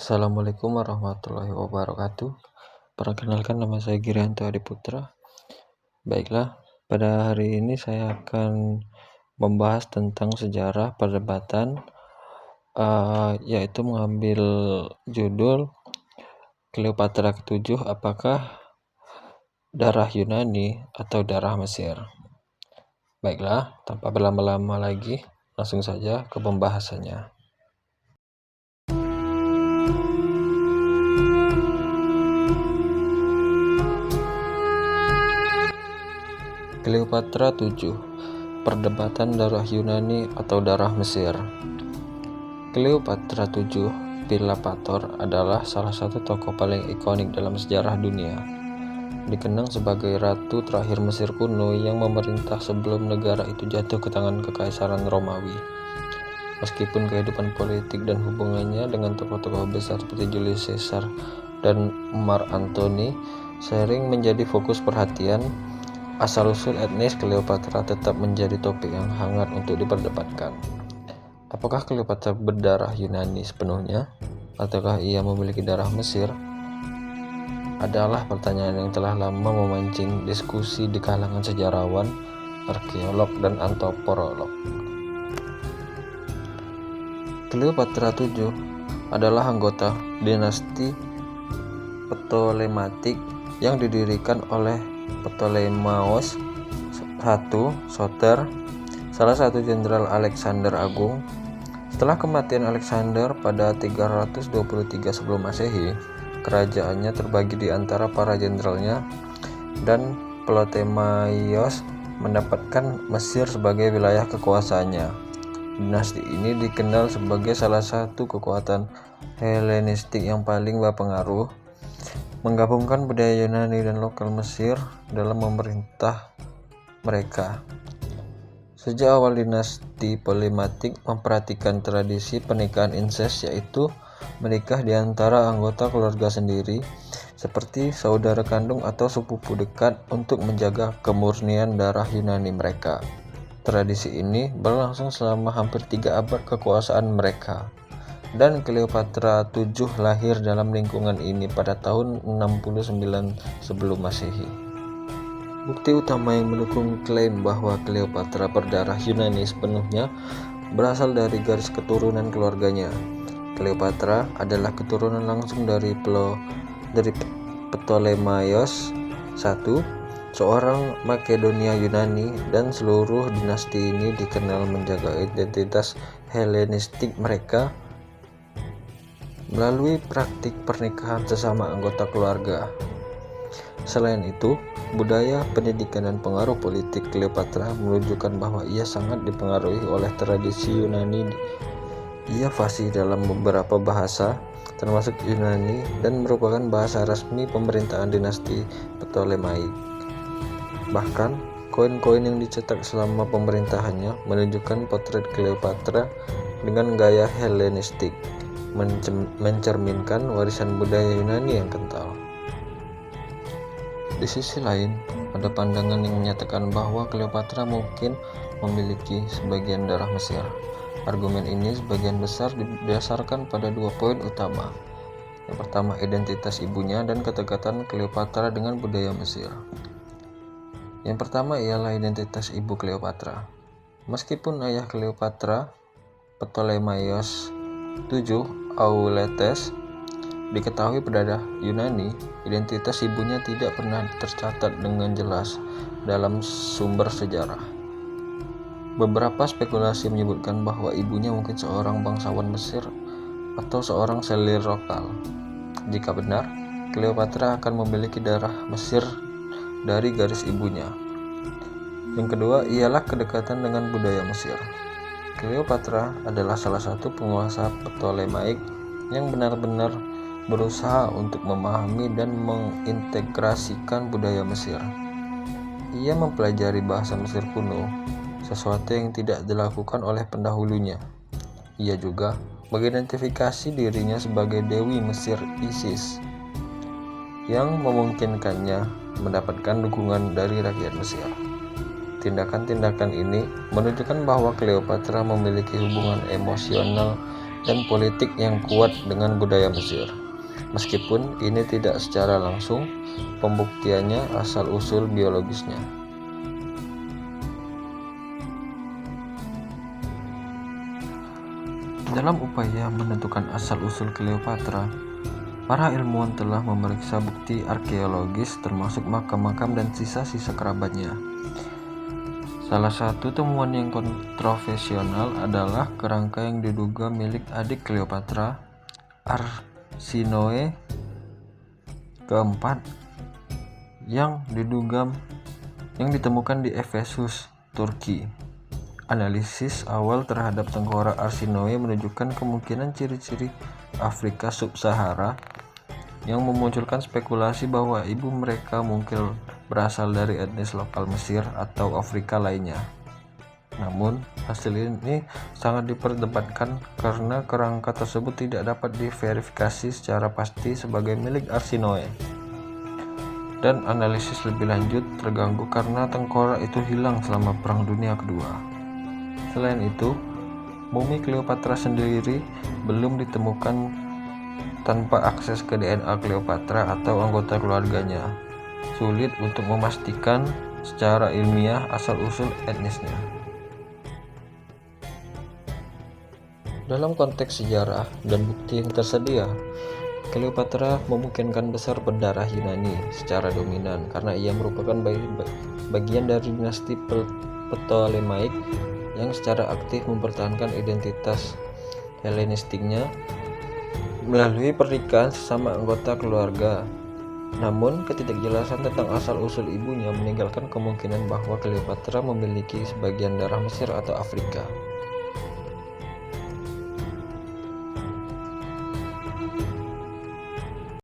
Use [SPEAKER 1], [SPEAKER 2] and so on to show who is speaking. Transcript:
[SPEAKER 1] Assalamualaikum warahmatullahi wabarakatuh. Perkenalkan, nama saya Girianto Adiputra. Baiklah, pada hari ini saya akan membahas tentang sejarah perdebatan, yaitu mengambil judul Cleopatra ke-7, apakah darah Yunani atau darah Mesir. Baiklah, tanpa berlama-lama lagi, langsung saja ke pembahasannya. Cleopatra 7, perdebatan darah Yunani atau darah Mesir. Cleopatra 7 Philopator adalah salah satu tokoh paling ikonik dalam sejarah dunia. Dikenang sebagai ratu terakhir Mesir kuno yang memerintah sebelum negara itu jatuh ke tangan Kekaisaran Romawi. Meskipun kehidupan politik dan hubungannya dengan tokoh-tokoh besar seperti Julius Caesar dan Mark Antony sering menjadi fokus perhatian, asal-usul etnis Cleopatra tetap menjadi topik yang hangat untuk diperdebatkan. Apakah Cleopatra berdarah Yunani sepenuhnya, ataukah ia memiliki darah Mesir? Adalah pertanyaan yang telah lama memancing diskusi di kalangan sejarawan, arkeolog, dan antropolog. Cleopatra 7 adalah anggota dinasti Ptolemaic yang didirikan oleh Ptolemeus I Soter, salah satu jenderal Alexander Agung. Setelah kematian Alexander pada 323 sebelum Masehi, kerajaannya terbagi di antara para jenderalnya, dan Ptolemaios mendapatkan Mesir sebagai wilayah kekuasaannya. Dinasti ini dikenal sebagai salah satu kekuatan Helenistik yang paling berpengaruh, menggabungkan budaya Yunani dan lokal Mesir dalam memerintah mereka. Sejak awal dinasti Ptolemaic memperhatikan tradisi pernikahan incest, yaitu menikah di antara anggota keluarga sendiri seperti saudara kandung atau sepupu dekat untuk menjaga kemurnian darah Yunani mereka. Tradisi ini berlangsung selama hampir 3 abad kekuasaan mereka, dan Cleopatra 7 lahir dalam lingkungan ini pada tahun 69 sebelum Masehi. Bukti utama yang mendukung klaim bahwa Cleopatra berdarah Yunani sepenuhnya berasal dari garis keturunan keluarganya. Cleopatra adalah keturunan langsung dari Ptolemaios I, seorang Makedonia Yunani, dan seluruh dinasti ini dikenal menjaga identitas Helenistik mereka melalui praktik pernikahan sesama anggota keluarga. Selain itu, budaya, pendidikan, dan pengaruh politik Cleopatra menunjukkan bahwa ia sangat dipengaruhi oleh tradisi Yunani. Ia fasih dalam beberapa bahasa, termasuk Yunani, dan merupakan bahasa resmi pemerintahan dinasti Ptolemaic. Bahkan, koin-koin yang dicetak selama pemerintahannya menunjukkan potret Cleopatra dengan gaya Helenistik, mencerminkan warisan budaya Yunani yang kental. Di sisi lain, ada pandangan yang menyatakan bahwa Cleopatra mungkin memiliki sebagian darah Mesir. Argumen ini sebagian besar didasarkan pada 2 poin utama. Yang pertama, identitas ibunya dan kedekatan Cleopatra dengan budaya Mesir. Yang pertama ialah identitas ibu Cleopatra. Meskipun ayah Cleopatra, Ptolemaios VII Auletes, diketahui berdarah Yunani, identitas ibunya tidak pernah tercatat dengan jelas dalam sumber sejarah. Beberapa spekulasi menyebutkan bahwa ibunya mungkin seorang bangsawan Mesir atau seorang selir lokal. Jika benar, Cleopatra akan memiliki darah Mesir dari garis ibunya. Yang kedua ialah kedekatan dengan budaya Mesir. Cleopatra adalah salah satu penguasa Ptolemaic yang benar-benar berusaha untuk memahami dan mengintegrasikan budaya Mesir. Ia mempelajari bahasa Mesir kuno, sesuatu yang tidak dilakukan oleh pendahulunya. Ia juga mengidentifikasi dirinya sebagai Dewi Mesir Isis, yang memungkinkannya mendapatkan dukungan dari rakyat Mesir. Tindakan-tindakan ini menunjukkan bahwa Cleopatra memiliki hubungan emosional dan politik yang kuat dengan budaya Mesir. Meskipun ini tidak secara langsung pembuktiannya asal-usul biologisnya. Dalam upaya menentukan asal-usul Cleopatra, para ilmuwan telah memeriksa bukti arkeologis termasuk makam-makam dan sisa-sisa kerabatnya. Salah satu temuan yang kontroversial adalah kerangka yang diduga milik adik Cleopatra, Arsinoe keempat, yang ditemukan di Efesus, Turki. Analisis awal terhadap tengkorak Arsinoe menunjukkan kemungkinan ciri-ciri Afrika Sub-Sahara yang memunculkan spekulasi bahwa ibu mereka mungkin berasal dari etnis lokal Mesir atau Afrika lainnya. Namun, hasil ini sangat diperdebatkan karena kerangka tersebut tidak dapat diverifikasi secara pasti sebagai milik Arsinoe. Dan analisis lebih lanjut terganggu karena tengkorak itu hilang selama Perang Dunia Kedua. Selain itu, mumi Cleopatra sendiri belum ditemukan tanpa akses ke DNA Cleopatra atau anggota keluarganya. Sulit untuk memastikan secara ilmiah asal-usul etnisnya. Dalam konteks sejarah dan bukti yang tersedia, Cleopatra memungkinkan besar berdarah Yunani secara dominan karena ia merupakan bagian dari dinasti Ptolemaic yang secara aktif mempertahankan identitas Helenistiknya melalui pernikahan sesama anggota keluarga. Namun, ketidakjelasan tentang asal-usul ibunya meninggalkan kemungkinan bahwa Cleopatra memiliki sebagian darah Mesir atau Afrika.